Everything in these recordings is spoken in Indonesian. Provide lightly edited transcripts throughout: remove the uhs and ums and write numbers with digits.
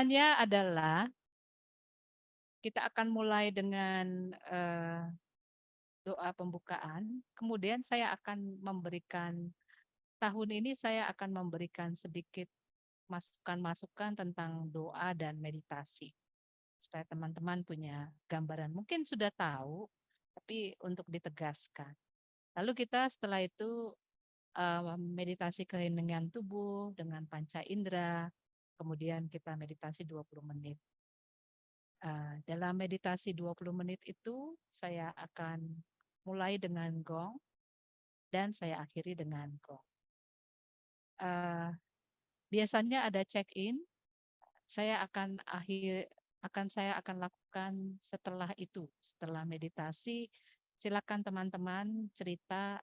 Caranya adalah kita akan mulai dengan doa pembukaan, kemudian saya akan memberikan, tahun ini saya akan memberikan sedikit masukan-masukan tentang doa dan meditasi, supaya teman-teman punya gambaran. Mungkin sudah tahu, tapi untuk ditegaskan. Lalu kita setelah itu meditasi keheningan tubuh dengan panca indera, kemudian kita meditasi 20 menit. Dalam meditasi 20 menit itu saya akan mulai dengan gong dan saya akhiri dengan gong. Biasanya ada check-in, saya akan lakukan setelah itu, setelah meditasi. Silakan teman-teman cerita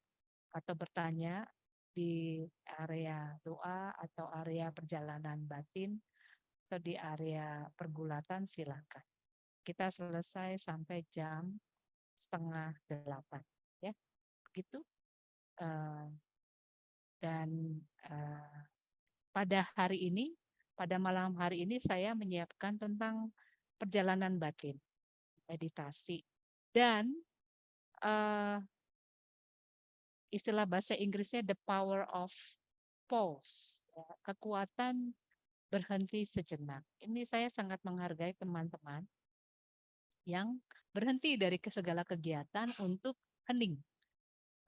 atau bertanya di area doa atau area perjalanan batin atau di area pergulatan, silakan. Kita selesai sampai jam 7:30 ya, begitu. Dan pada malam hari ini saya menyiapkan tentang perjalanan batin, meditasi, dan istilah bahasa Inggrisnya the power of pause, ya, kekuatan berhenti sejenak. Ini saya sangat menghargai teman-teman yang berhenti dari segala kegiatan untuk hening.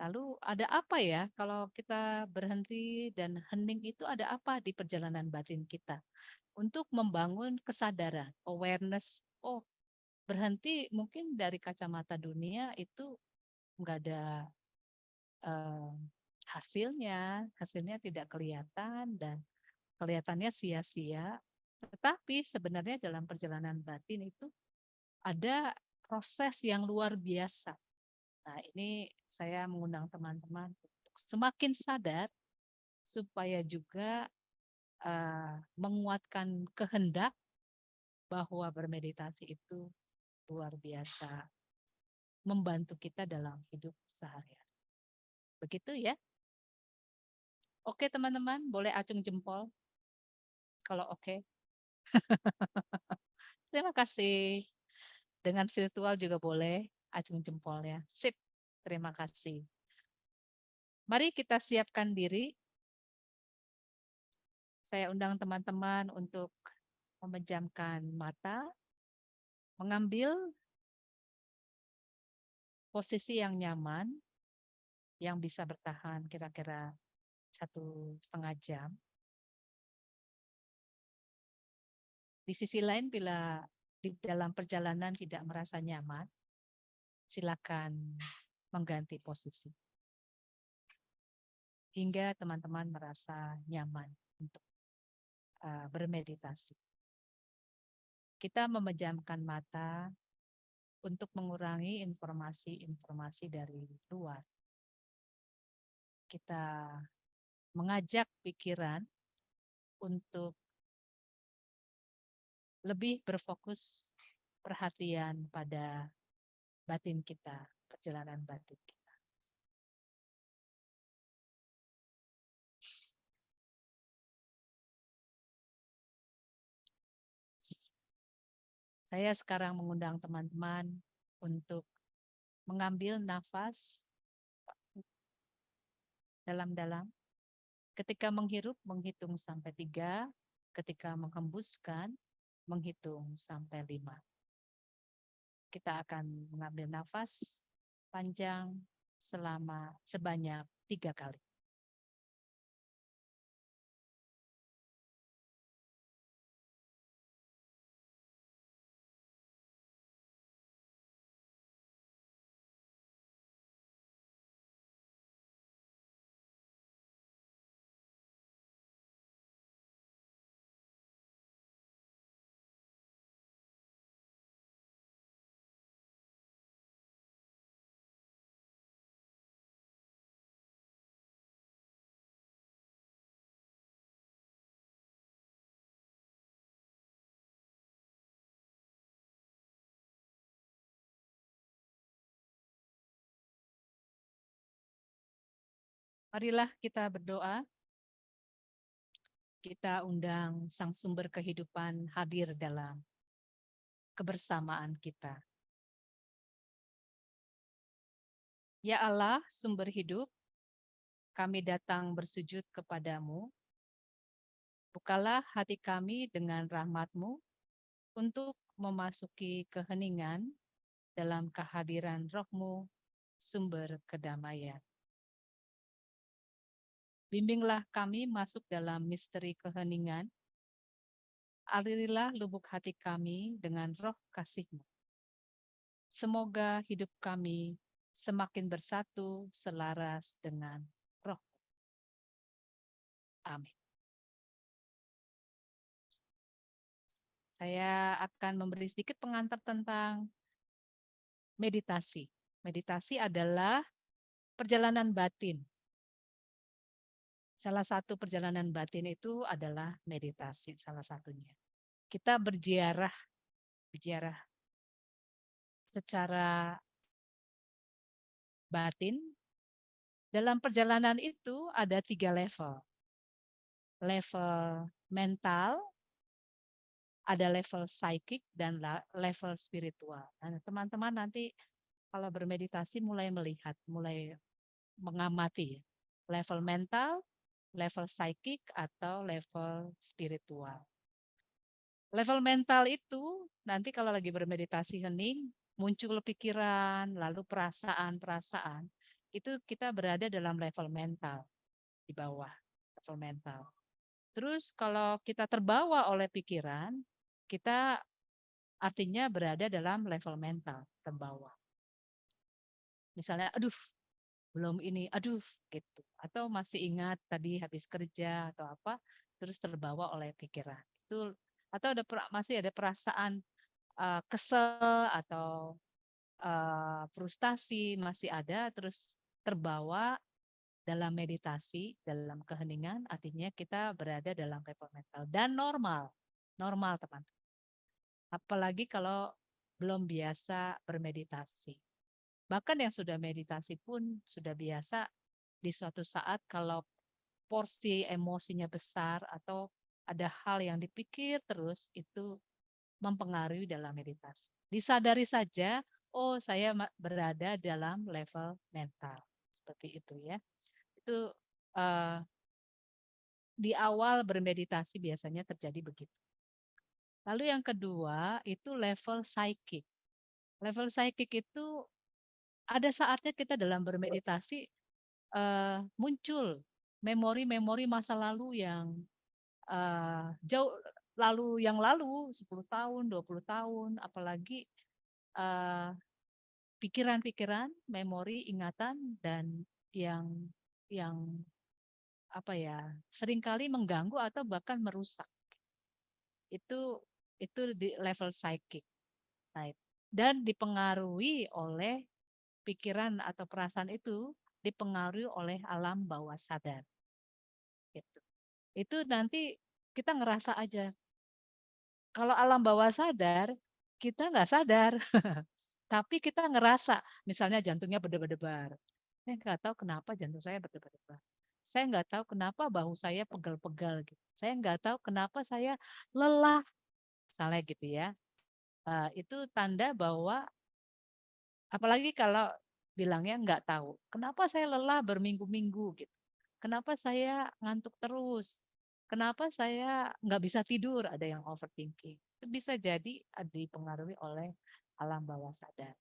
Lalu ada apa ya kalau kita berhenti dan hening, itu ada apa di perjalanan batin kita? Untuk membangun kesadaran, awareness. Oh, berhenti mungkin dari kacamata dunia itu nggak ada eh, hasilnya tidak kelihatan dan kelihatannya sia-sia. Tetapi sebenarnya dalam perjalanan batin itu ada proses yang luar biasa. Nah, ini saya mengundang teman-teman untuk semakin sadar supaya juga menguatkan kehendak bahwa bermeditasi itu luar biasa membantu kita dalam hidup sehari-hari. Begitu ya. Oke teman-teman, boleh acung jempol kalau oke. Terima kasih. Dengan virtual juga boleh acung jempolnya. Sip. Terima kasih. Mari kita siapkan diri. Saya undang teman-teman untuk memejamkan mata, mengambil posisi yang nyaman, yang bisa bertahan kira-kira 1,5 jam. Di sisi lain, bila di dalam perjalanan tidak merasa nyaman, silakan mengganti posisi. Hingga teman-teman merasa nyaman untuk bermeditasi. Kita memejamkan mata untuk mengurangi informasi-informasi dari luar. Kita mengajak pikiran untuk lebih berfokus perhatian pada batin kita, perjalanan batin kita. Saya sekarang mengundang teman-teman untuk mengambil nafas dalam-dalam. Ketika menghirup, menghitung sampai 3. Ketika menghembuskan, menghitung sampai 5. Kita akan mengambil nafas panjang sebanyak 3 kali. Marilah kita berdoa. Kita undang Sang Sumber Kehidupan hadir dalam kebersamaan kita. Ya Allah, sumber hidup, kami datang bersujud kepadamu. Bukalah hati kami dengan rahmat-Mu untuk memasuki keheningan dalam kehadiran Roh-Mu, sumber kedamaian. Bimbinglah kami masuk dalam misteri keheningan. Alirilah lubuk hati kami dengan roh kasih-Mu. Semoga hidup kami semakin bersatu selaras dengan Roh. Amin. Saya akan memberi sedikit pengantar tentang meditasi. Meditasi adalah perjalanan batin. Salah satu perjalanan batin itu adalah meditasi, salah satunya. Kita berziarah secara batin. Dalam perjalanan itu ada 3 level. Level mental, ada level psikik, dan level spiritual. Nah, teman-teman nanti kalau bermeditasi mulai melihat, mulai mengamati level mental, level psikik, atau level spiritual. Level mental itu nanti kalau lagi bermeditasi hening, muncul pikiran, lalu perasaan-perasaan, itu kita berada dalam level mental, di bawah level mental. Terus kalau kita terbawa oleh pikiran, kita artinya berada dalam level mental, terbawa. Misalnya, aduh, belum ini, aduh, gitu. Atau masih ingat tadi habis kerja atau apa, terus terbawa oleh pikiran. Itu atau masih ada perasaan kesel atau frustasi masih ada, terus terbawa dalam meditasi, dalam keheningan, artinya kita berada dalam level mental dan normal, teman-teman. Apalagi kalau belum biasa bermeditasi. Bahkan yang sudah meditasi pun sudah biasa di suatu saat kalau porsi emosinya besar atau ada hal yang dipikir terus itu mempengaruhi dalam meditasi. Disadari saja, oh saya berada dalam level mental. Seperti itu ya. Itu di awal bermeditasi biasanya terjadi begitu. Lalu yang kedua itu level psikik. Level psikik itu ada saatnya kita dalam bermeditasi muncul memori-memori masa lalu yang jauh lalu 10 tahun, 20 tahun, apalagi pikiran-pikiran, memori, ingatan dan yang yang apa ya, seringkali mengganggu atau bahkan merusak. Itu di level psikik. Nah, dan dipengaruhi oleh pikiran atau perasaan itu dipengaruhi oleh alam bawah sadar. Gitu. Itu nanti kita ngerasa aja. Kalau alam bawah sadar, kita nggak sadar. Tapi kita ngerasa, misalnya jantungnya berdebar-debar. Saya nggak tahu kenapa jantung saya berdebar-debar. Saya nggak tahu kenapa bahu saya pegal-pegal. Gitu. Saya nggak tahu kenapa saya lelah. Misalnya gitu ya. Itu tanda bahwa, apalagi kalau bilangnya nggak tahu. Kenapa saya lelah berminggu-minggu gitu. Kenapa saya ngantuk terus. Kenapa saya nggak bisa tidur, ada yang overthinking. Itu bisa jadi dipengaruhi oleh alam bawah sadar.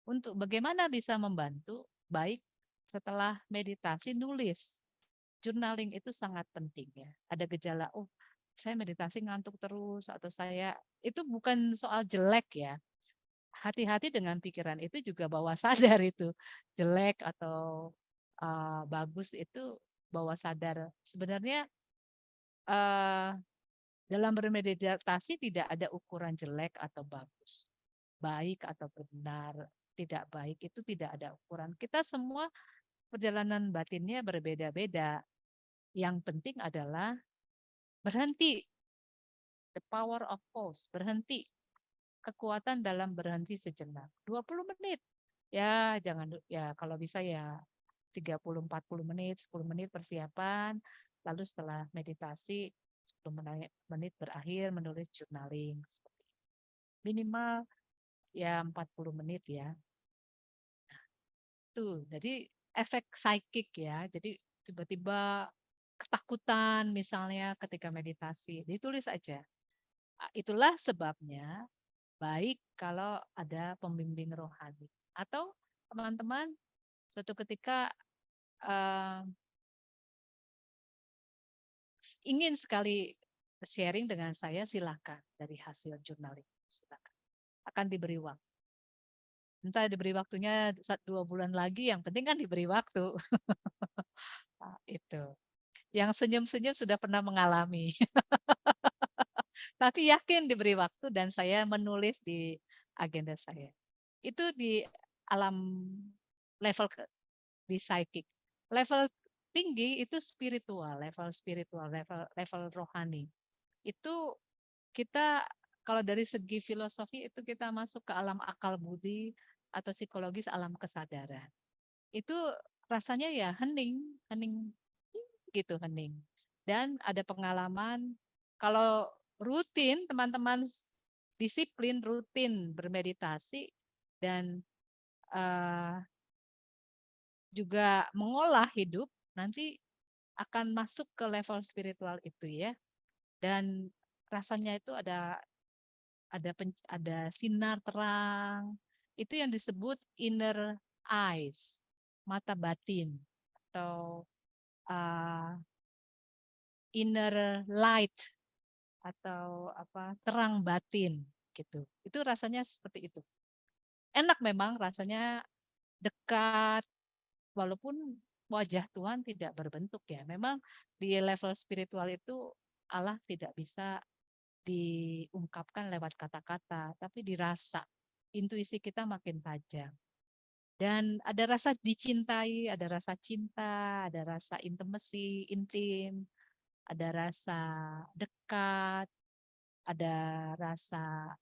Untuk bagaimana bisa membantu, baik setelah meditasi nulis. Journaling itu sangat penting ya. Ada gejala, oh saya meditasi ngantuk terus, atau saya, itu bukan soal jelek ya. Hati-hati dengan pikiran itu juga bawah sadar itu. Jelek atau bagus itu bawah sadar. Sebenarnya dalam bermeditasi tidak ada ukuran jelek atau bagus. Baik atau benar, tidak baik itu tidak ada ukuran. Kita semua perjalanan batinnya berbeda-beda. Yang penting adalah berhenti. The power of pause, berhenti. Kekuatan dalam berhenti sejenak. 20 menit. Ya, jangan ya kalau bisa ya 30-40 menit, 10 menit persiapan, lalu setelah meditasi 10 menit berakhir menulis journaling seperti itu. Minimal ya 40 menit ya. Tuh, jadi efek psychic ya. Jadi tiba-tiba ketakutan misalnya ketika meditasi, ditulis aja. Itulah sebabnya baik kalau ada pembimbing rohani. Atau teman-teman suatu ketika eh, ingin sekali sharing dengan saya, silakan dari hasil jurnaling. Silakan. Akan diberi waktu. Entah diberi waktunya 2 bulan lagi, yang penting kan diberi waktu. Nah, itu. Yang senyum-senyum sudah pernah mengalami. Tapi yakin diberi waktu dan saya menulis di agenda saya. Itu di alam level di psychic. Level tinggi itu spiritual, level rohani. Itu kita kalau dari segi filosofi itu kita masuk ke alam akal budi atau psikologis alam kesadaran. Itu rasanya ya hening, hening gitu hening. Dan ada pengalaman kalau rutin teman-teman disiplin rutin bermeditasi dan uh, juga mengolah hidup nanti akan masuk ke level spiritual itu ya. Dan rasanya itu ada sinar terang. Itu yang disebut inner eyes, mata batin atau uh, inner light atau apa terang batin gitu. Itu rasanya seperti itu. Enak memang rasanya dekat walaupun wajah Tuhan tidak berbentuk ya. Memang di level spiritual itu Allah tidak bisa diungkapkan lewat kata-kata, tapi dirasa. Intuisi kita makin tajam. Dan ada rasa dicintai, ada rasa cinta, ada rasa intimacy, intim, ada rasa dekat, ada rasa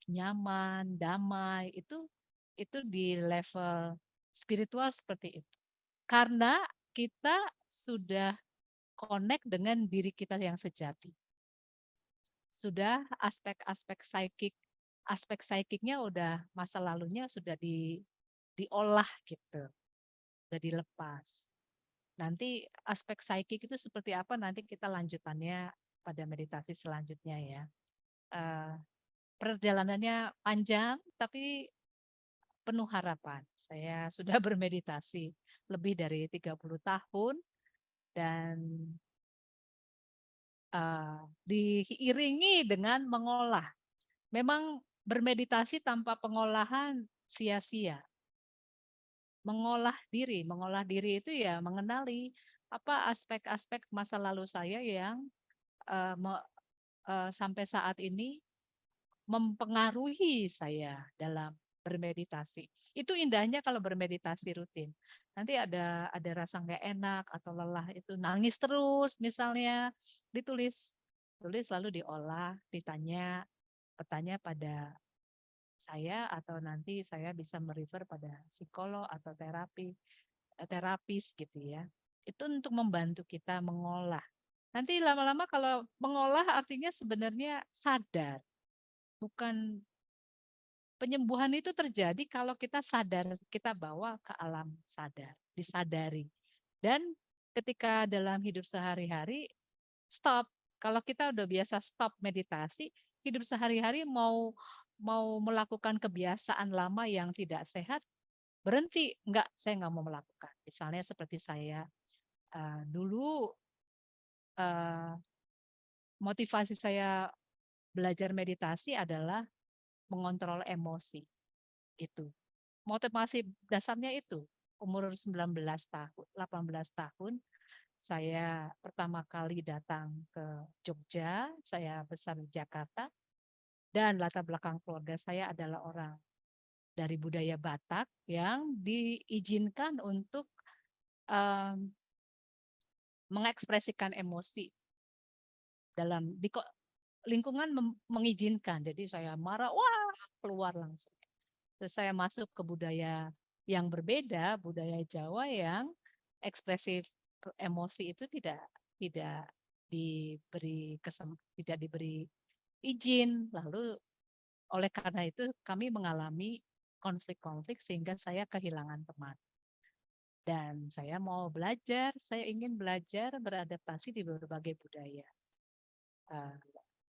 nyaman, damai, itu di level spiritual seperti itu. Karena kita sudah connect dengan diri kita yang sejati. Sudah aspek psikiknya udah masa lalunya sudah diolah gitu, sudah dilepas. Nanti aspek psikik itu seperti apa nanti kita lanjutannya pada meditasi selanjutnya ya. Uh, Perjalanannya panjang tapi penuh harapan. Saya sudah bermeditasi lebih dari 30 tahun dan diiringi dengan mengolah. Memang bermeditasi tanpa pengolahan sia-sia. Mengolah diri itu ya mengenali apa aspek-aspek masa lalu saya yang sampai saat ini mempengaruhi saya dalam bermeditasi. Itu indahnya kalau bermeditasi rutin. Nanti ada rasa nggak enak atau lelah itu nangis terus misalnya ditulis, tulis lalu diolah, bertanya pada saya atau nanti saya bisa merefer pada psikolog atau terapis gitu ya. Itu untuk membantu kita mengolah. Nanti lama-lama kalau mengolah artinya sebenarnya sadar, bukan penyembuhan itu terjadi kalau kita sadar, kita bawa ke alam sadar, disadari. Dan ketika dalam hidup sehari-hari, stop. Kalau kita udah biasa stop meditasi, hidup sehari-hari mau mau melakukan kebiasaan lama yang tidak sehat, berhenti. Enggak, saya nggak mau melakukan. Misalnya seperti saya dulu motivasi saya belajar meditasi adalah mengontrol emosi. Itu. Motivasi dasarnya itu. Umur 19 tahun, 18 tahun, saya pertama kali datang ke Jogja, saya besar di Jakarta, dan latar belakang keluarga saya adalah orang dari budaya Batak yang diizinkan untuk um, mengekspresikan emosi dalam lingkungan mengizinkan. Jadi saya marah, wah keluar langsung. Terus saya masuk ke budaya yang berbeda, budaya Jawa yang ekspresif emosi itu tidak tidak diberi izin, lalu oleh karena itu kami mengalami konflik-konflik sehingga saya kehilangan teman. Dan saya mau belajar, saya ingin belajar beradaptasi di berbagai budaya.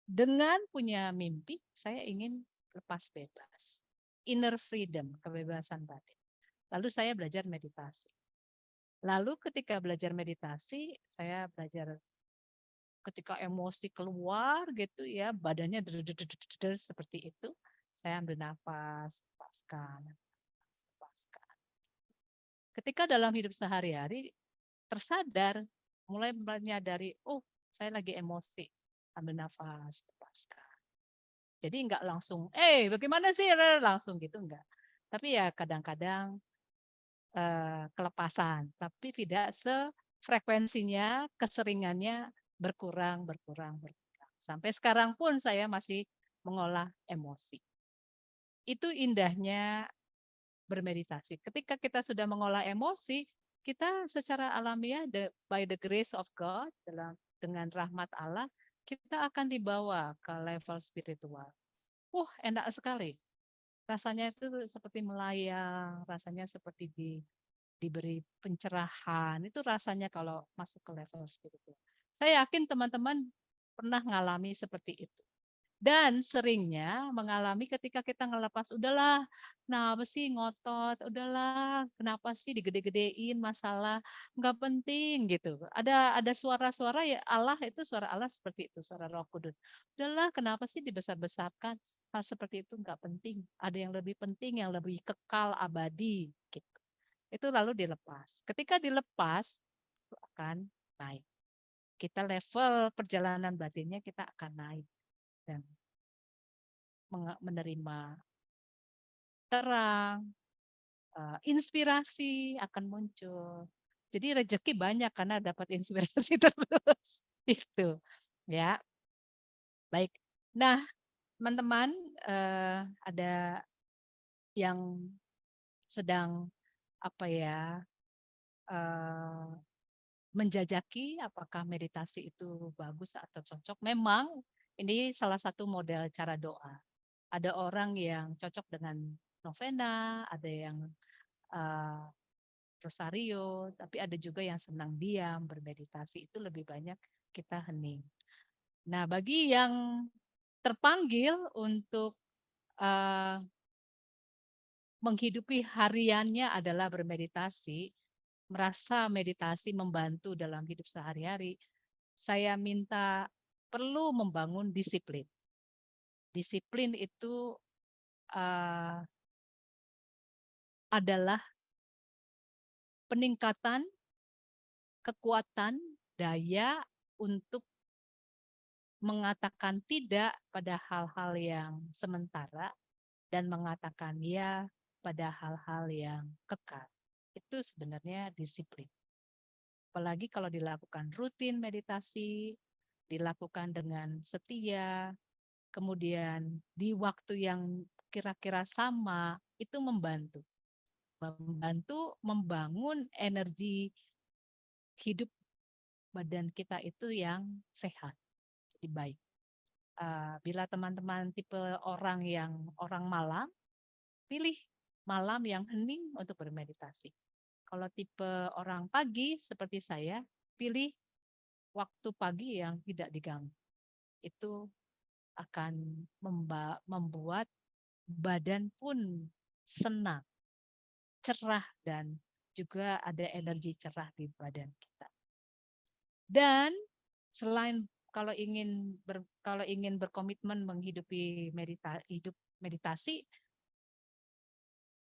Dengan punya mimpi, saya ingin lepas bebas. Inner freedom, kebebasan batin. Lalu saya belajar meditasi. Lalu ketika belajar meditasi, saya belajar ketika emosi keluar gitu ya, badannya seperti itu, saya ambil nafas, lepaskan, lepaskan. Ketika dalam hidup sehari-hari tersadar, mulai menyadari, oh saya lagi emosi, ambil nafas, lepaskan. Jadi enggak langsung, bagaimana sih, langsung gitu enggak. Tapi ya kadang-kadang kelepasan, tapi tidak sefrekuensinya, keseringannya berkurang. Sampai sekarang pun saya masih mengolah emosi. Itu indahnya bermeditasi. Ketika kita sudah mengolah emosi, kita secara alamiah by the grace of God, dengan rahmat Allah, kita akan dibawa ke level spiritual. Enak sekali. Rasanya itu seperti melayang, rasanya seperti diberi pencerahan. Itu rasanya kalau masuk ke level spiritual. Saya yakin teman-teman pernah mengalami seperti itu. Dan seringnya mengalami ketika kita ngelepas, udahlah, kenapa sih ngotot, udahlah, kenapa sih digede-gedein masalah, nggak penting gitu. Ada suara-suara ya, Allah itu suara Allah seperti itu, suara Roh Kudus. Udahlah, kenapa sih dibesar-besarkan, hal seperti itu nggak penting. Ada yang lebih penting, yang lebih kekal, abadi gitu. Itu lalu dilepas. Ketika dilepas, itu akan naik. Kita level perjalanan batinnya kita akan naik. Dan menerima terang, inspirasi akan muncul. Jadi rezeki banyak karena dapat inspirasi terus. Itu ya. Baik. Nah, teman-teman, ada yang sedang apa ya, menjajaki apakah meditasi itu bagus atau cocok. Memang ini salah satu model cara doa. Ada orang yang cocok dengan novena, ada yang uh, rosario, tapi ada juga yang senang diam, bermeditasi, itu lebih banyak kita hening. Nah, bagi yang terpanggil untuk uh, menghidupi hariannya adalah bermeditasi, merasa meditasi membantu dalam hidup sehari-hari, saya minta perlu membangun disiplin. Disiplin itu adalah peningkatan kekuatan daya untuk mengatakan tidak pada hal-hal yang sementara dan mengatakan ya pada hal-hal yang kekal. Itu sebenarnya disiplin. Apalagi kalau dilakukan rutin meditasi, dilakukan dengan setia, kemudian di waktu yang kira-kira sama, itu membantu membangun energi hidup badan kita itu yang sehat, jadi baik. Bila teman-teman tipe orang yang orang malam, pilih malam yang hening untuk bermeditasi. Kalau tipe orang pagi seperti saya, pilih waktu pagi yang tidak diganggu. Itu akan membuat badan pun senang, cerah, dan juga ada energi cerah di badan kita. Dan selain kalau ingin berkomitmen menghidupi hidup meditasi,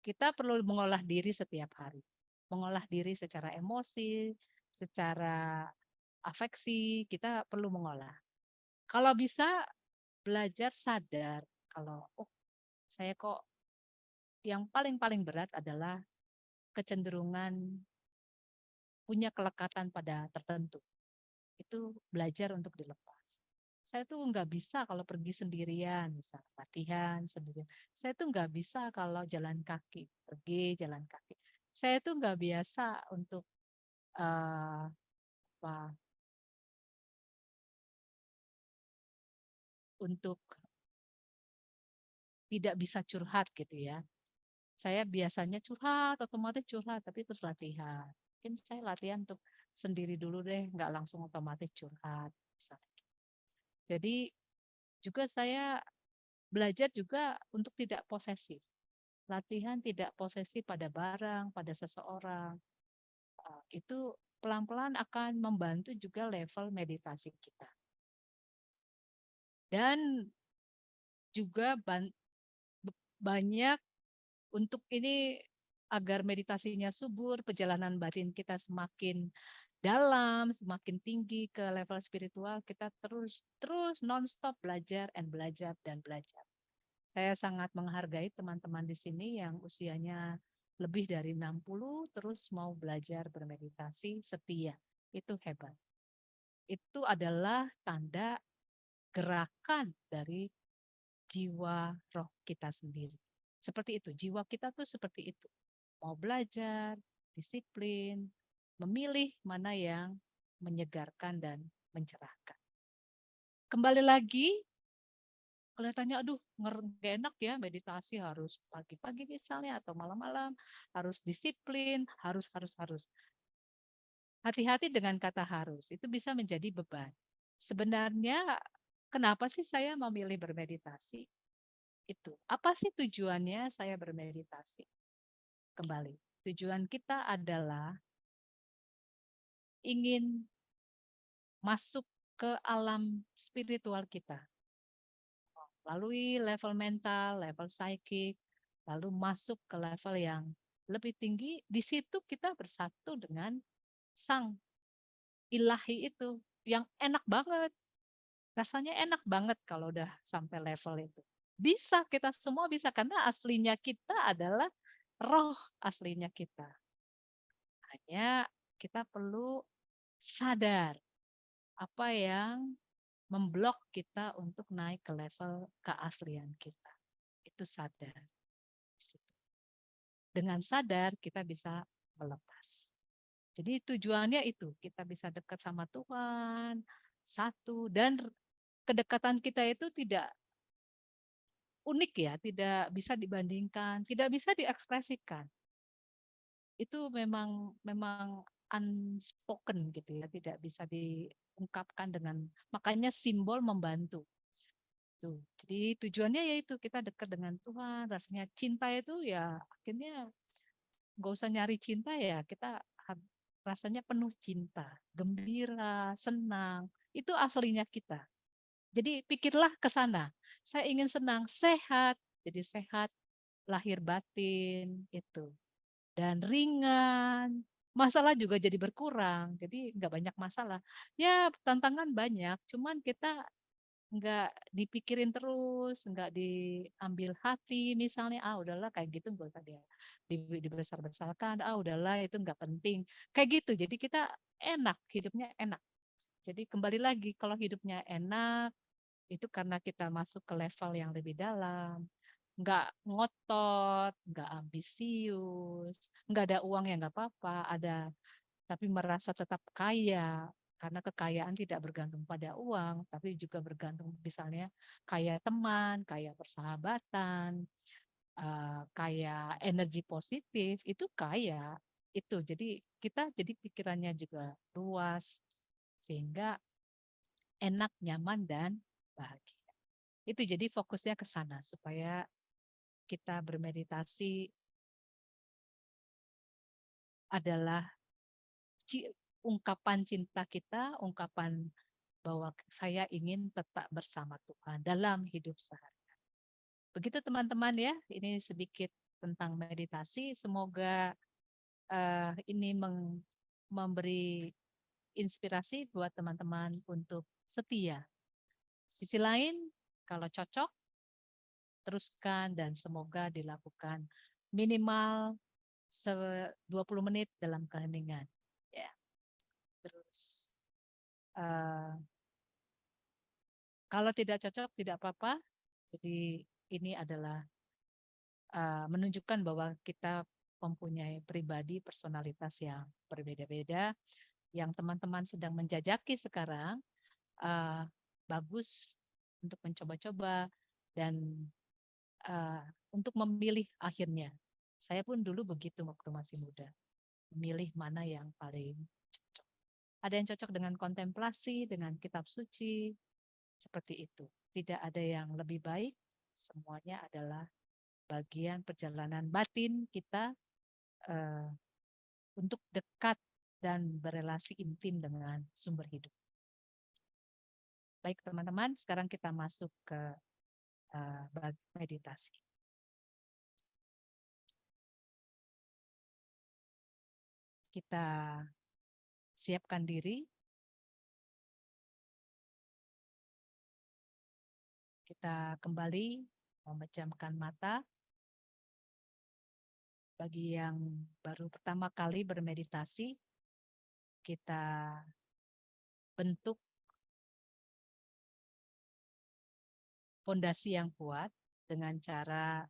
kita perlu mengolah diri setiap hari. Mengolah diri secara emosi, secara afeksi, kita perlu mengolah. Kalau bisa belajar sadar kalau saya kok yang paling berat adalah kecenderungan punya kelekatan pada tertentu. Itu belajar untuk dilepas. Saya tuh nggak bisa kalau pergi sendirian, misal latihan sendirian. Saya tuh nggak bisa kalau jalan kaki, pergi jalan kaki. Saya tuh nggak biasa untuk apa untuk tidak bisa curhat gitu ya. Saya biasanya curhat, otomatis curhat, tapi terus latihan. Mungkin saya latihan untuk sendiri dulu deh, nggak langsung otomatis curhat. Jadi juga saya belajar juga untuk tidak posesif. Latihan tidak posesif pada barang, pada seseorang. Itu pelan-pelan akan membantu juga level meditasi kita. Dan juga banyak untuk ini agar meditasinya subur, perjalanan batin kita semakin dalam, semakin tinggi ke level spiritual, kita terus non-stop belajar and belajar dan belajar. Saya sangat menghargai teman-teman di sini yang usianya lebih dari 60 terus mau belajar bermeditasi setia. Itu hebat. Itu adalah tanda gerakan dari jiwa roh kita sendiri. Seperti itu, jiwa kita tuh seperti itu. Mau belajar, disiplin, memilih mana yang menyegarkan dan mencerahkan. Kembali lagi, kelihatannya aduh nggak enak ya meditasi harus pagi-pagi misalnya atau malam-malam, harus disiplin, harus. Hati-hati dengan kata harus, itu bisa menjadi beban. Sebenarnya kenapa sih saya memilih bermeditasi? Itu. Apa sih tujuannya saya bermeditasi? Kembali, tujuan kita adalah ingin masuk ke alam spiritual kita. Lalui level mental, level psikik, lalu masuk ke level yang lebih tinggi. Di situ kita bersatu dengan sang ilahi itu yang enak banget. Rasanya enak banget kalau udah sampai level itu. Bisa, kita semua bisa karena aslinya kita adalah roh aslinya kita. Hanya kita perlu sadar apa yang memblok kita untuk naik ke level keaslian kita. Itu sadar. Dengan sadar kita bisa melepas. Jadi tujuannya itu, kita bisa dekat sama Tuhan, satu, dan kedekatan kita itu tidak unik ya, tidak bisa dibandingkan, tidak bisa diekspresikan. Itu memang unspoken gitu ya, tidak bisa diungkapkan dengan, makanya simbol membantu. Tuh. Jadi tujuannya yaitu kita dekat dengan Tuhan, rasanya cinta itu ya akhirnya nggak usah nyari cinta ya, kita rasanya penuh cinta, gembira, senang. Itu aslinya kita. Jadi pikirlah ke sana. Saya ingin senang, sehat. Jadi sehat lahir batin itu. Dan ringan. Masalah juga jadi berkurang. Jadi nggak banyak masalah. Ya tantangan banyak, cuman kita nggak dipikirin terus, nggak diambil hati misalnya, ah udahlah kayak gitu nggak usah dia dibesar-besarkan, ah udahlah itu nggak penting. Kayak gitu, jadi kita enak, hidupnya enak. Jadi kembali lagi, kalau hidupnya enak, itu karena kita masuk ke level yang lebih dalam, nggak ngotot, nggak ambisius, nggak ada uang ya nggak apa-apa, ada tapi merasa tetap kaya karena kekayaan tidak bergantung pada uang, tapi juga bergantung misalnya kaya teman, kaya persahabatan, kaya energi positif, itu kaya itu. Jadi kita jadi pikirannya juga luas sehingga enak, nyaman dan bahagia. Itu jadi fokusnya ke sana supaya kita bermeditasi adalah ungkapan cinta kita, ungkapan bahwa saya ingin tetap bersama Tuhan dalam hidup sehari. Begitu teman-teman ya, ini sedikit tentang meditasi. Semoga ini memberi inspirasi buat teman-teman untuk setia. Sisi lain, kalau cocok, teruskan dan semoga dilakukan minimal 20 menit dalam keheningan. Ya. Terus kalau tidak cocok tidak apa-apa. Jadi ini adalah menunjukkan bahwa kita mempunyai pribadi personalitas yang berbeda-beda. Yang teman-teman sedang menjajaki sekarang bagus untuk mencoba-coba dan uh, untuk memilih akhirnya. Saya pun dulu begitu waktu masih muda, memilih mana yang paling cocok. Ada yang cocok dengan kontemplasi, dengan kitab suci, seperti itu. Tidak ada yang lebih baik, semuanya adalah bagian perjalanan batin kita uh, untuk dekat dan berelasi intim dengan sumber hidup. Baik teman-teman, sekarang kita masuk ke meditasi. Kita siapkan diri, kita kembali memejamkan mata. Bagi yang baru pertama kali bermeditasi, kita bentuk fondasi yang kuat dengan cara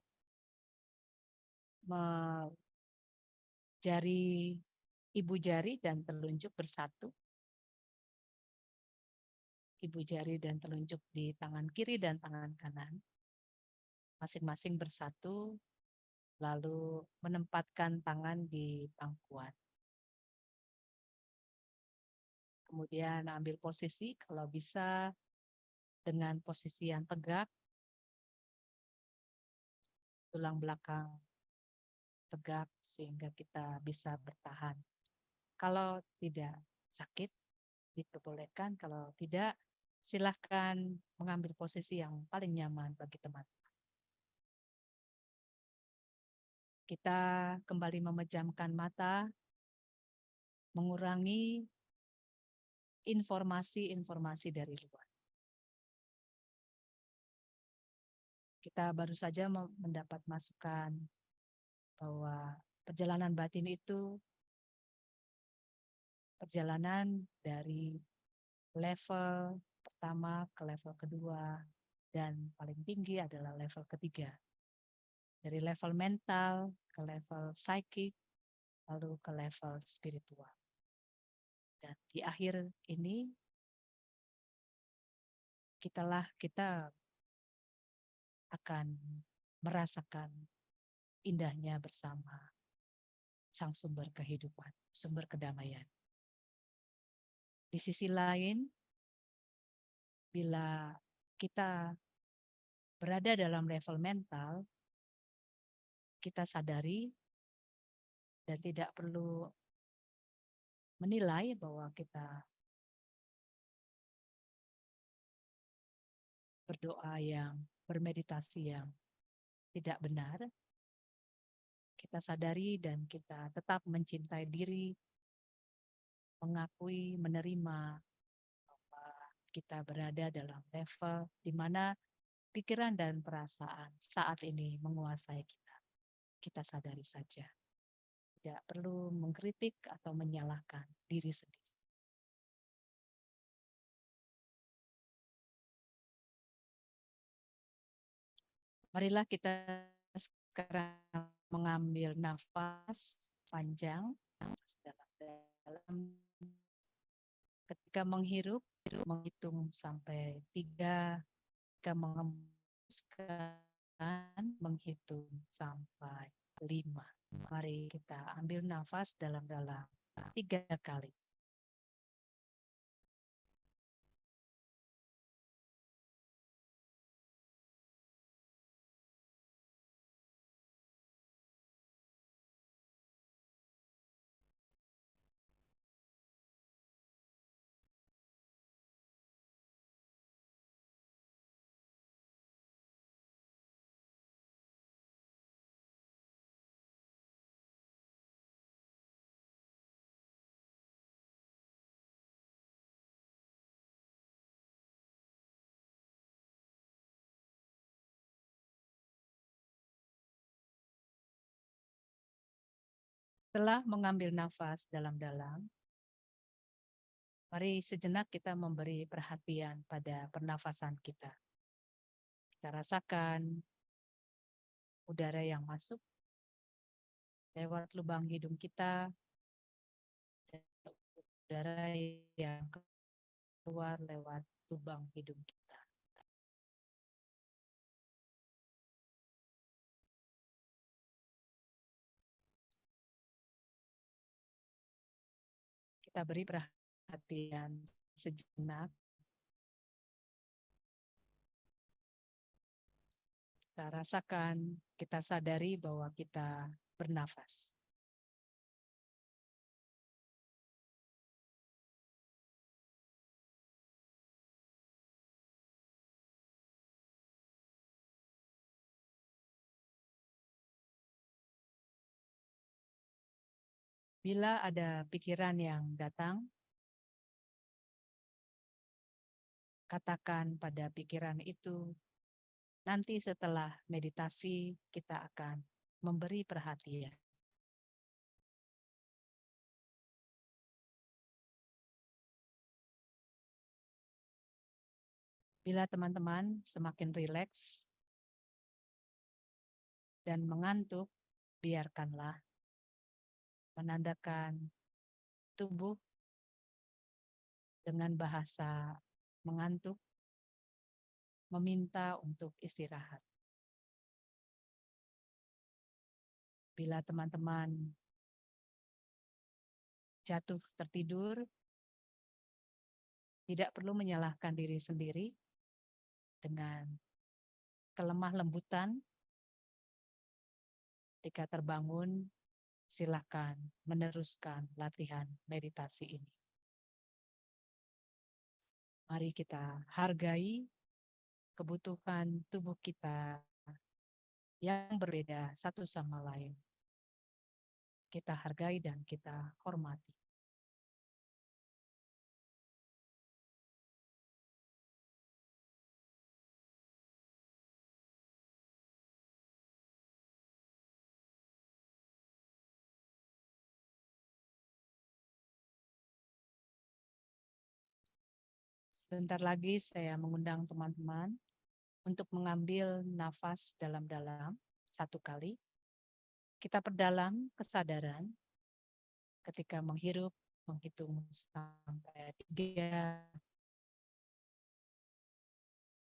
jari ibu jari dan telunjuk bersatu. Ibu jari dan telunjuk di tangan kiri dan tangan kanan. Masing-masing bersatu, lalu menempatkan tangan di pangkuan. Kemudian ambil posisi, kalau bisa dengan posisi yang tegak, tulang belakang tegak sehingga kita bisa bertahan. Kalau tidak sakit, diperbolehkan. Kalau tidak, silahkan mengambil posisi yang paling nyaman bagi teman. Kita kembali memejamkan mata, mengurangi informasi-informasi dari luar. Kita baru saja mendapat masukan bahwa perjalanan batin itu perjalanan dari level pertama ke level kedua, dan paling tinggi adalah level ketiga. Dari level mental ke level psikik, lalu ke level spiritual. Dan di akhir ini, kita akan merasakan indahnya bersama sang sumber kehidupan, sumber kedamaian. Di sisi lain, bila kita berada dalam level mental, kita sadari dan tidak perlu menilai bahwa kita berdoa yang bermeditasi yang tidak benar. Kita sadari dan kita tetap mencintai diri, mengakui, menerima bahwa kita berada dalam level di mana pikiran dan perasaan saat ini menguasai kita. Kita sadari saja. Tidak perlu mengkritik atau menyalahkan diri sendiri. Marilah kita sekarang mengambil nafas panjang dalam. Ketika menghirup, menghitung sampai 3. Ketika mengembuskan, menghitung sampai 5. Mari kita ambil nafas dalam-dalam 3 kali. Setelah mengambil nafas dalam-dalam, mari sejenak kita memberi perhatian pada pernafasan kita. Kita rasakan udara yang masuk lewat lubang hidung kita, dan udara yang keluar lewat lubang hidung kita. kita beri perhatian sejenak. Kita rasakan, kita sadari bahwa kita bernafas. Bila ada pikiran yang datang, katakan pada pikiran itu, nanti setelah meditasi kita akan memberi perhatian. Bila teman-teman semakin rileks dan mengantuk, biarkanlah, menandakan tubuh dengan bahasa mengantuk, meminta untuk istirahat. Bila teman-teman jatuh tertidur, tidak perlu menyalahkan diri sendiri dengan kelemah lembutan. Ketika terbangun, silakan meneruskan latihan meditasi ini. Mari kita hargai kebutuhan tubuh kita yang berbeda satu sama lain. Kita hargai dan kita hormati. Sebentar lagi saya mengundang teman-teman untuk mengambil nafas dalam-dalam 1 kali. Kita perdalam kesadaran ketika menghirup, menghitung sampai 3.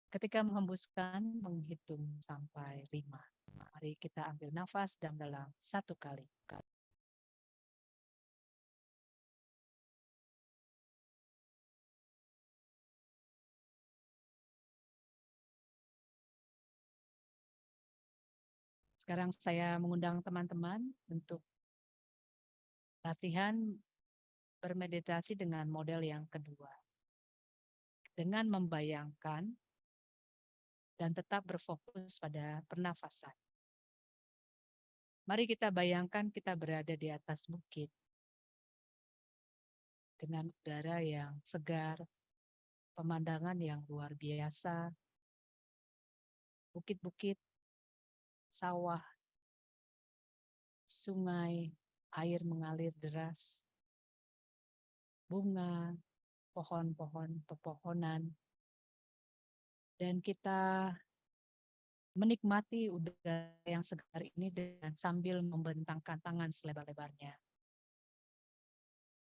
Ketika menghembuskan, menghitung sampai 5. Mari kita ambil nafas dalam-dalam 1 kali. Sekarang saya mengundang teman-teman untuk latihan bermeditasi dengan model yang kedua. Dengan membayangkan dan tetap berfokus pada pernafasan. Mari kita bayangkan kita berada di atas bukit dengan udara yang segar, pemandangan yang luar biasa, bukit-bukit, sawah, sungai, air mengalir deras, bunga, pohon-pohon, pepohonan, dan kita menikmati udara yang segar ini dengan sambil membentangkan tangan selebar-lebarnya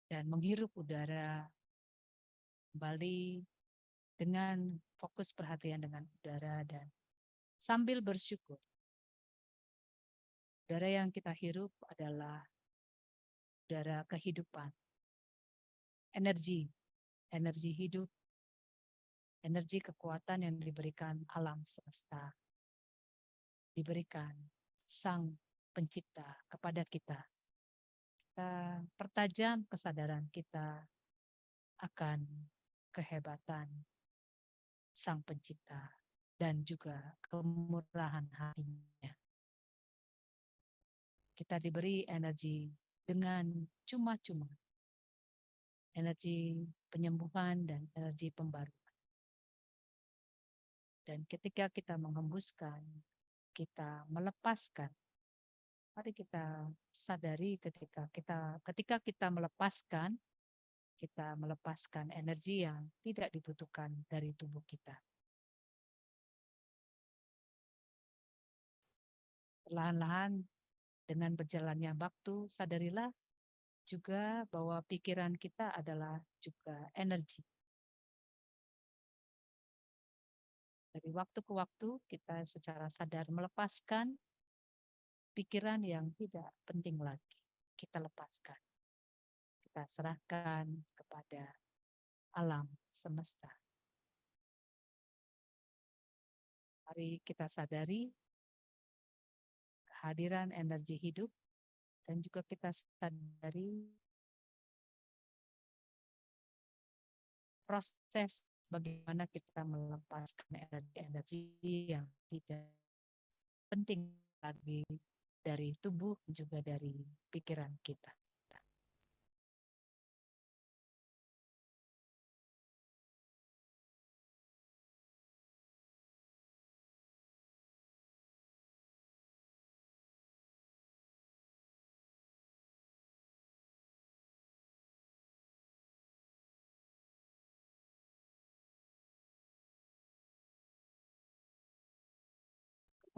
dan menghirup udara kembali dengan fokus perhatian dengan udara dan sambil bersyukur. Udara yang kita hirup adalah udara kehidupan, energi hidup, energi kekuatan yang diberikan alam semesta, diberikan Sang Pencipta kepada kita. Kita pertajam kesadaran kita akan kehebatan Sang Pencipta dan juga kemurahan hatinya. Kita diberi energi dengan cuma-cuma, energi penyembuhan dan energi pembaruan. Dan ketika kita menghembuskan, kita melepaskan. Mari kita sadari ketika kita melepaskan energi yang tidak dibutuhkan dari tubuh kita. Perlahan-lahan dengan berjalannya waktu, sadarilah juga bahwa pikiran kita adalah juga energi. Dari waktu ke waktu kita secara sadar melepaskan pikiran yang tidak penting lagi. Kita lepaskan. kita serahkan kepada alam semesta. Mari kita sadari kehadiran energi hidup dan juga kita sadari proses bagaimana kita melepaskan energi-energi yang tidak penting lagi dari tubuh juga dari pikiran kita.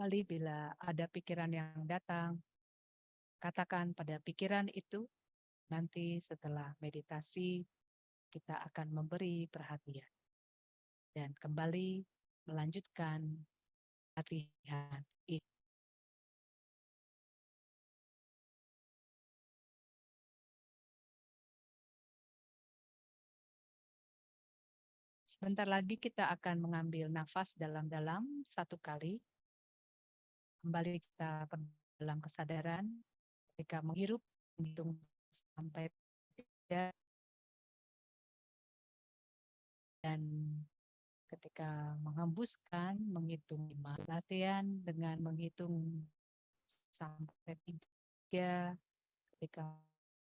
Kembali bila ada pikiran yang datang, katakan pada pikiran itu, nanti setelah meditasi kita akan memberi perhatian. Dan kembali melanjutkan latihan ini. Sebentar lagi kita akan mengambil nafas dalam-dalam 1 kali. Kembali kita dalam kesadaran. Ketika menghirup, menghitung sampai 3. Dan ketika menghembuskan, menghitung 5. Latihan dengan menghitung sampai 3. Ketika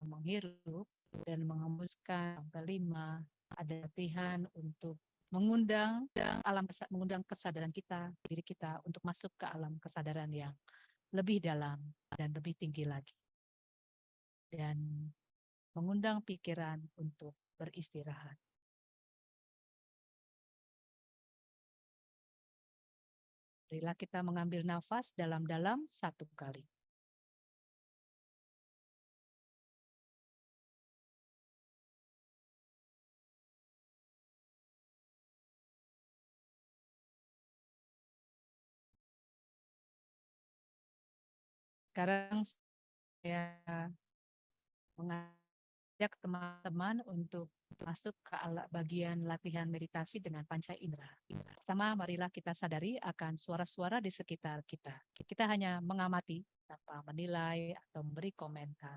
menghirup dan menghembuskan sampai 5. Ada latihan untuk mengundang kesadaran kita, diri kita untuk masuk ke alam kesadaran yang lebih dalam dan lebih tinggi lagi. Dan mengundang pikiran untuk beristirahat. Marilah kita mengambil nafas dalam-dalam 1 kali. Sekarang saya mengajak teman-teman untuk masuk ke bagian latihan meditasi dengan panca indera. Pertama, marilah kita sadari akan suara-suara di sekitar kita. Kita hanya mengamati tanpa menilai atau memberi komentar.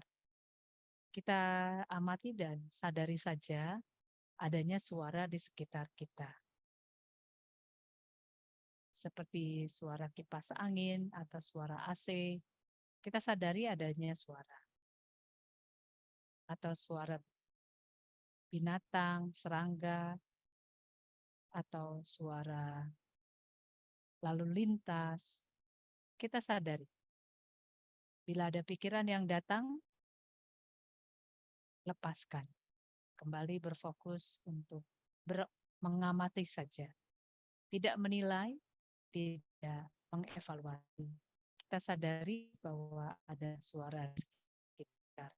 Kita amati dan sadari saja adanya suara di sekitar kita. Seperti suara kipas angin atau suara AC, kita sadari adanya suara. Atau suara binatang, serangga, atau suara lalu lintas, kita sadari. Bila ada pikiran yang datang, lepaskan. Kembali berfokus untuk mengamati saja. Tidak menilai, tidak mengevaluasi. Kita sadari bahwa ada suara di sekitar.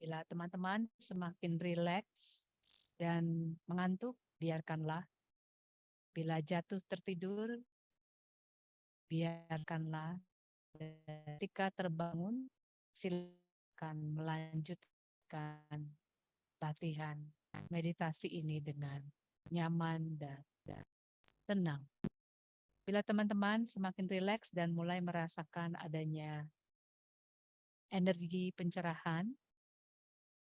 Bila teman-teman semakin rileks dan mengantuk, biarkanlah. Bila jatuh tertidur, biarkanlah. Ketika terbangun, silakan melanjutkan latihan meditasi ini dengan nyaman dan tenang. Bila teman-teman semakin rileks dan mulai merasakan adanya energi pencerahan,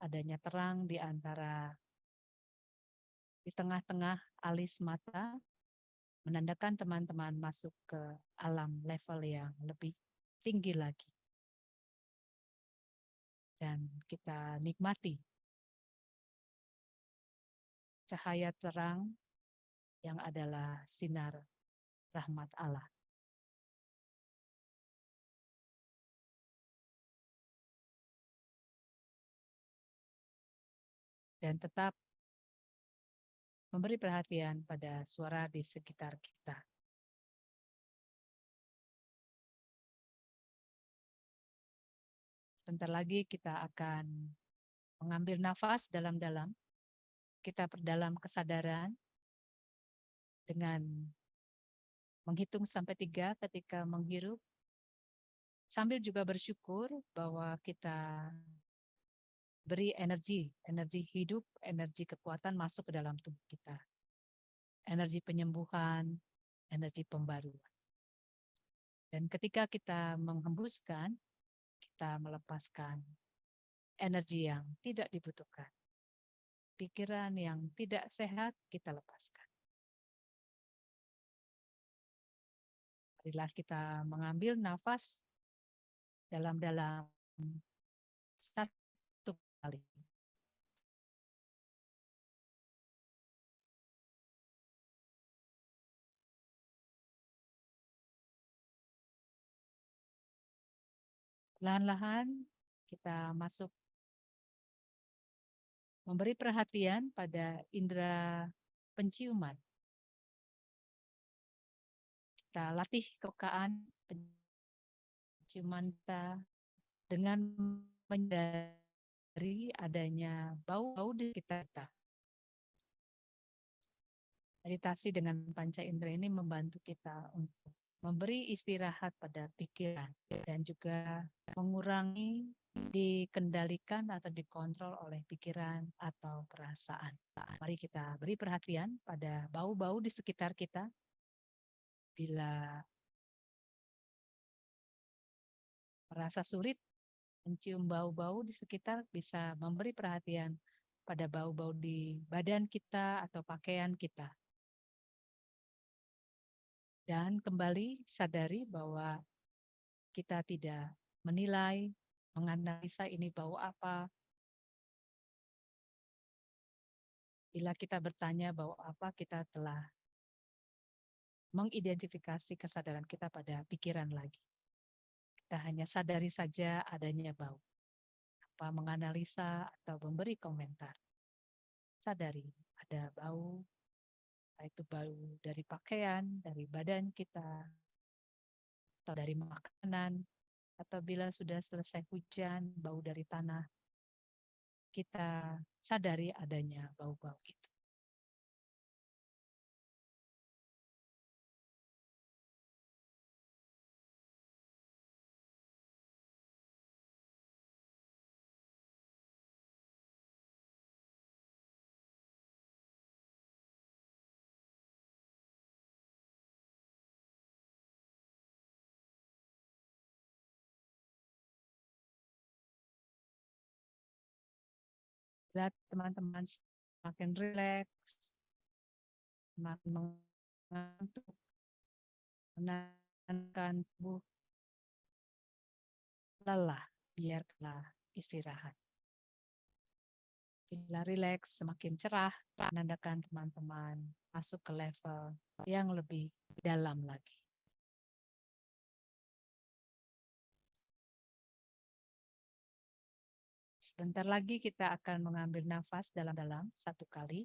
adanya terang di tengah-tengah alis mata, menandakan teman-teman masuk ke alam level yang lebih tinggi lagi. Dan kita nikmati cahaya terang yang adalah sinar rahmat Allah. Dan tetap memberi perhatian pada suara di sekitar kita. Sebentar lagi kita akan mengambil nafas dalam-dalam. Kita perdalam kesadaran. dengan menghitung sampai 3 ketika menghirup, sambil juga bersyukur bahwa kita beri energi hidup, energi kekuatan masuk ke dalam tubuh kita. Energi penyembuhan, energi pembaruan. Dan ketika kita menghembuskan, kita melepaskan energi yang tidak dibutuhkan. Pikiran yang tidak sehat kita lepaskan. Marilah kita mengambil nafas dalam-dalam satu kali. Lahan-lahan kita masuk memberi perhatian pada indera penciuman. Kita latih kepekaan penciuman kita dengan menyadari adanya bau-bau di sekitar kita. Meditasi dengan panca indera ini membantu kita untuk memberi istirahat pada pikiran dan juga mengurangi dikendalikan atau dikontrol oleh pikiran atau perasaan. Mari kita beri perhatian pada bau-bau di sekitar kita. Bila merasa sulit mencium bau-bau di sekitar, bisa memberi perhatian pada bau-bau di badan kita atau pakaian kita. Dan kembali sadari bahwa kita tidak menilai, menganalisa ini bau apa. Bila kita bertanya bau apa, kita telah mengidentifikasi kesadaran kita pada pikiran lagi. Kita hanya sadari saja adanya bau. Apa menganalisa atau memberi komentar. Sadari ada bau, itu bau dari pakaian, dari badan kita, atau dari makanan, atau bila sudah selesai hujan, bau dari tanah, kita sadari adanya bau-bau itu. Bila teman-teman semakin rileks, semakin mengantuk, menenangkan tubuh, lelah, biarlah istirahat. Bila rileks, semakin cerah, menandakan teman-teman masuk ke level yang lebih dalam lagi. Sebentar lagi kita akan mengambil nafas dalam-dalam satu kali.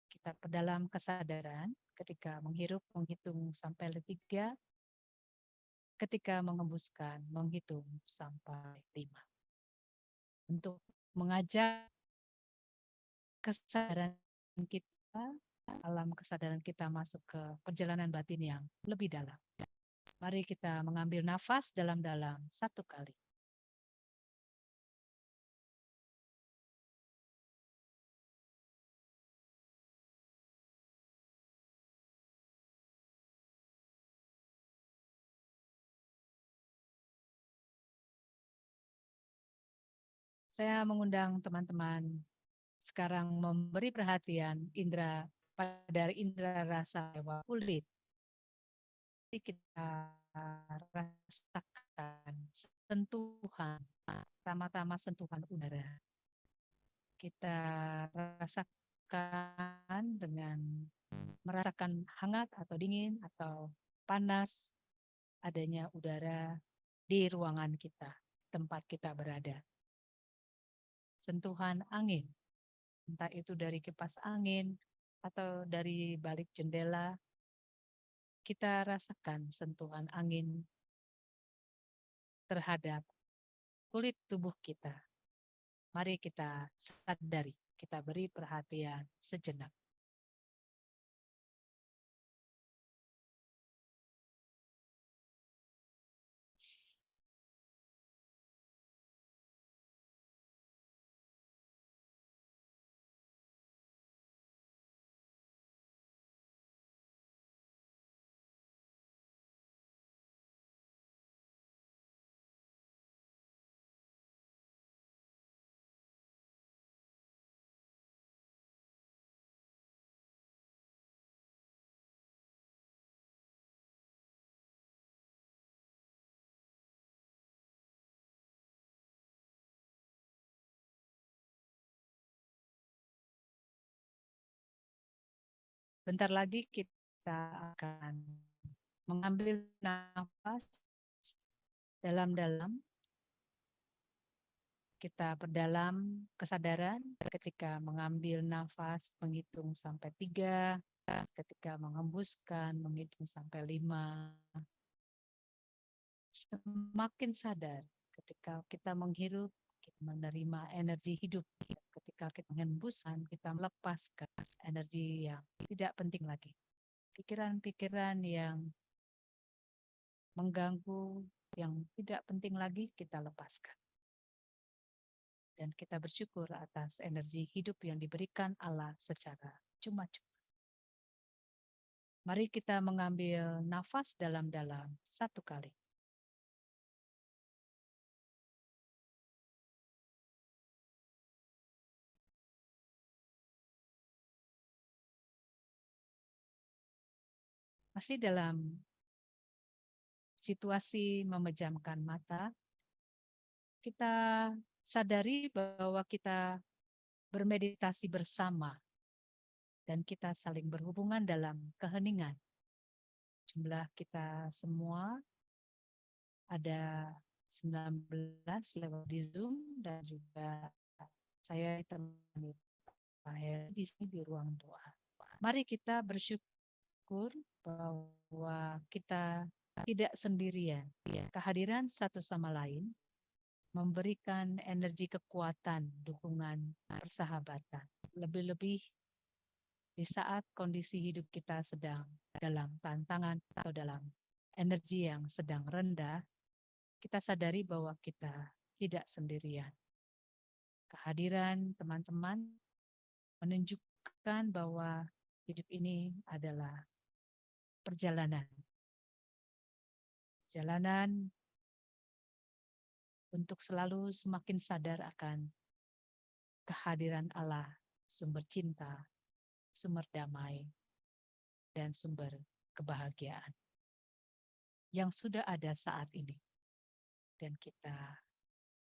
Kita perdalam kesadaran ketika menghirup, menghitung sampai 3. Ketika mengembuskan, menghitung sampai 5. Untuk mengajak kesadaran kita, alam kesadaran kita masuk ke perjalanan batin yang lebih dalam. Mari kita mengambil nafas dalam-dalam satu kali. Saya mengundang teman-teman sekarang memberi perhatian pada indera rasa lewat kulit. Kita rasakan sentuhan, pertama-tama sentuhan udara. Kita rasakan dengan merasakan hangat atau dingin atau panas adanya udara di ruangan kita, tempat kita berada. Sentuhan angin, entah itu dari kipas angin atau dari balik jendela, kita rasakan sentuhan angin terhadap kulit tubuh kita. Mari kita sadari, kita beri perhatian sejenak. Bentar lagi kita akan mengambil nafas dalam-dalam. Kita perdalam kesadaran ketika mengambil nafas, menghitung sampai 3, ketika mengembuskan, menghitung sampai 5. Semakin sadar ketika kita menghirup, kita menerima energi hidup. Ketika kita mengembuskan, kita melepaskan energi yang tidak penting lagi. Pikiran-pikiran yang mengganggu, yang tidak penting lagi, kita lepaskan. Dan kita bersyukur atas energi hidup yang diberikan Allah secara cuma-cuma. Mari kita mengambil nafas dalam-dalam 1 kali. Masih dalam situasi memejamkan mata, kita sadari bahwa kita bermeditasi bersama dan kita saling berhubungan dalam keheningan. Jumlah kita semua ada 19 lewat di Zoom dan juga saya ditemani Pak Heri di sini di ruang doa. Mari kita bersyukur bahwa kita tidak sendirian. Kehadiran satu sama lain memberikan energi kekuatan, dukungan, persahabatan. Lebih-lebih di saat kondisi hidup kita sedang dalam tantangan atau dalam energi yang sedang rendah, kita sadari bahwa kita tidak sendirian. Kehadiran teman-teman menunjukkan bahwa hidup ini adalah perjalanan. Perjalanan untuk selalu semakin sadar akan kehadiran Allah, sumber cinta, sumber damai, dan sumber kebahagiaan yang sudah ada saat ini. Dan kita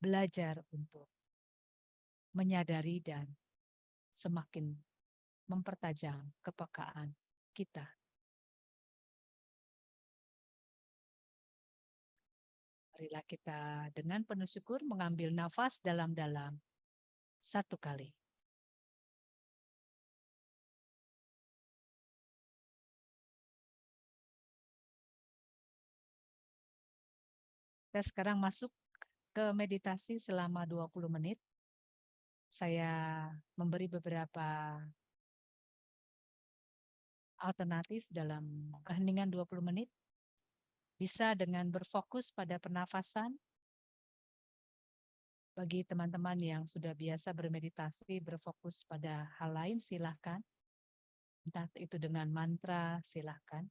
belajar untuk menyadari dan semakin mempertajam kepekaan kita. Marilah kita dengan penuh syukur mengambil nafas dalam-dalam 1 kali. Kita sekarang masuk ke meditasi selama 20 menit. Saya memberi beberapa alternatif dalam keheningan 20 menit. Bisa dengan berfokus pada pernafasan. Bagi teman-teman yang sudah biasa bermeditasi, berfokus pada hal lain, silahkan. Entah itu dengan mantra, silahkan.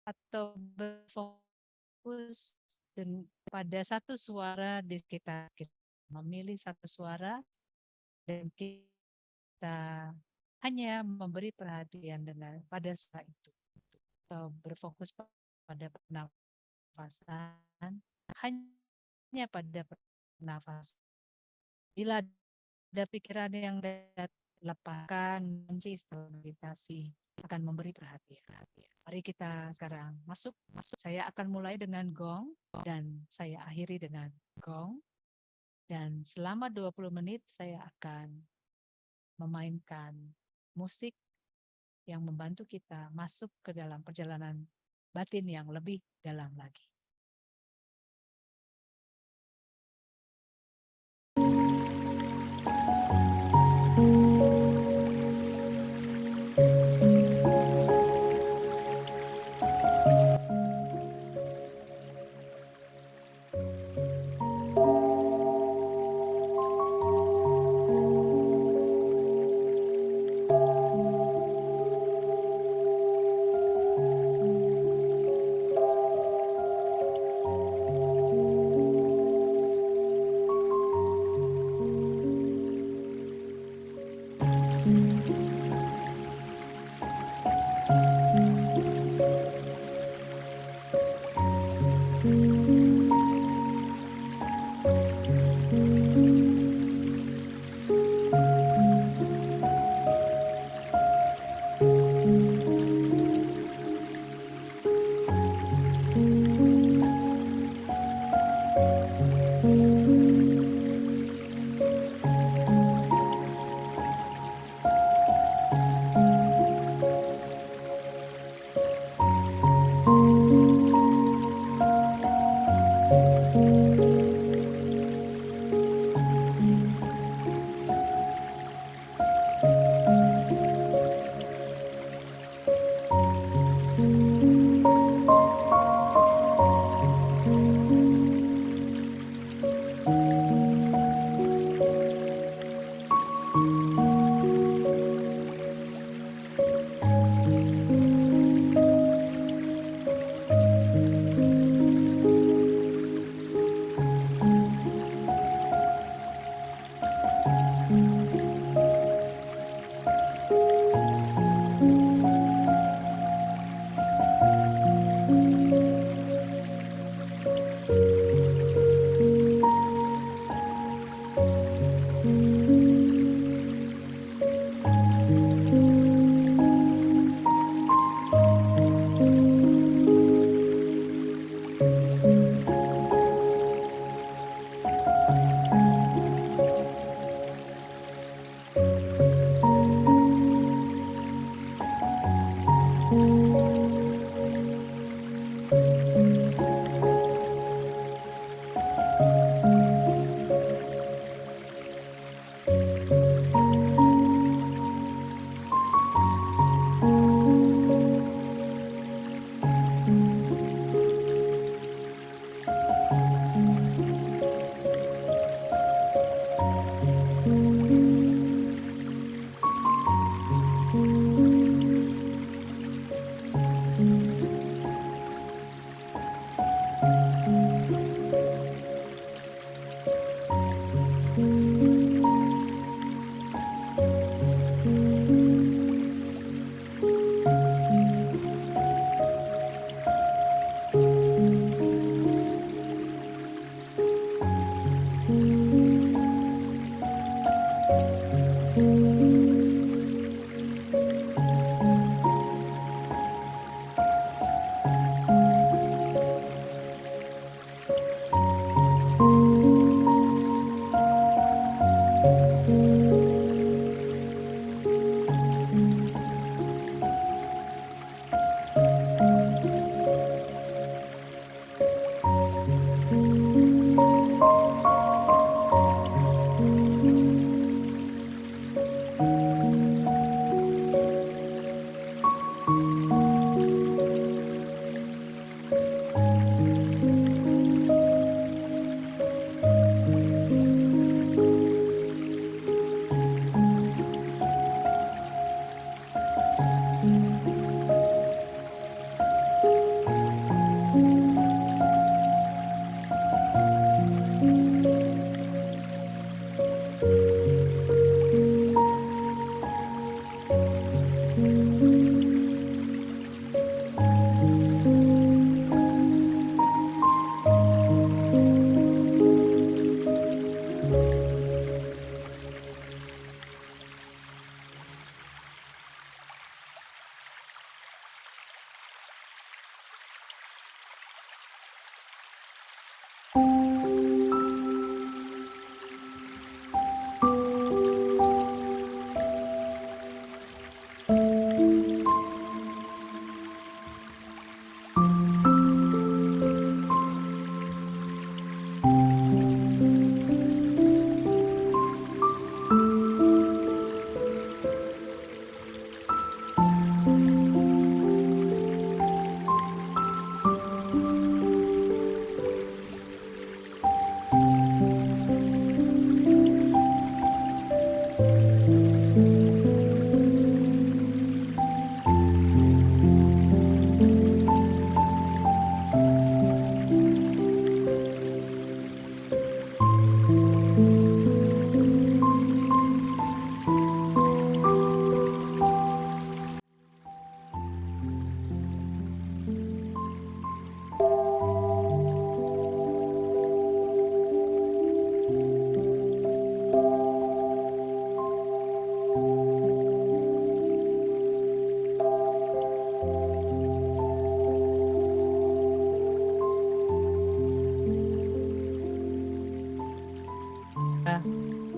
Atau berfokus pada satu suara di sekitar kita. Memilih satu suara dan kita hanya memberi perhatian pada suara itu. Atau berfokus pada pernafasan, hanya pada pernafasan. Bila ada pikiran yang lepaskan, nanti setelah meditasi akan memberi perhatian. Mari kita sekarang masuk. Saya akan mulai dengan gong dan saya akhiri dengan gong. Dan selama 20 menit saya akan memainkan musik yang membantu kita masuk ke dalam perjalanan batin yang lebih dalam lagi.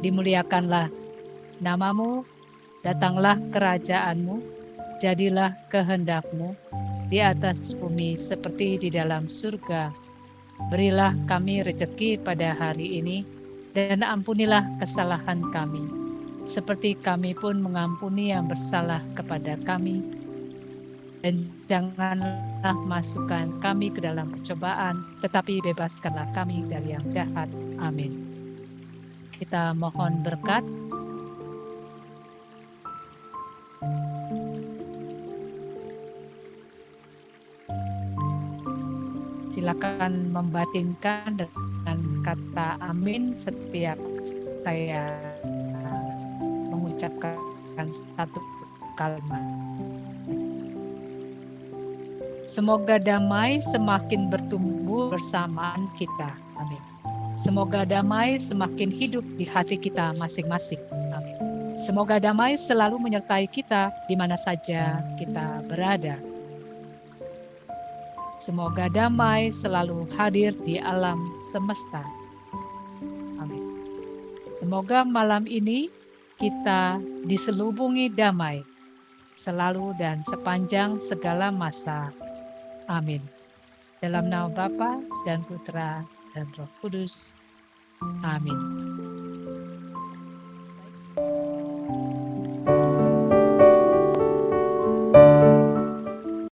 Dimuliakanlah namamu, datanglah kerajaanmu, jadilah kehendakmu di atas bumi seperti di dalam surga. Berilah kami rejeki pada hari ini, dan ampunilah kesalahan kami, seperti kami pun mengampuni yang bersalah kepada kami. Dan janganlah masukkan kami ke dalam percobaan, tetapi bebaskanlah kami dari yang jahat. Amin. Kita mohon berkat. Silakan membatinkan dengan kata amin setiap saya mengucapkan satu kalimat. Semoga damai semakin bertumbuh bersamaan kita. Amin. Semoga damai semakin hidup di hati kita masing-masing. Amin. Semoga damai selalu menyertai kita di mana saja kita berada. Semoga damai selalu hadir di alam semesta. Amin. Semoga malam ini kita diselubungi damai. selalu dan sepanjang segala masa. Amin. Dalam nama Bapa dan Putra dan Roh Kudus. Amin.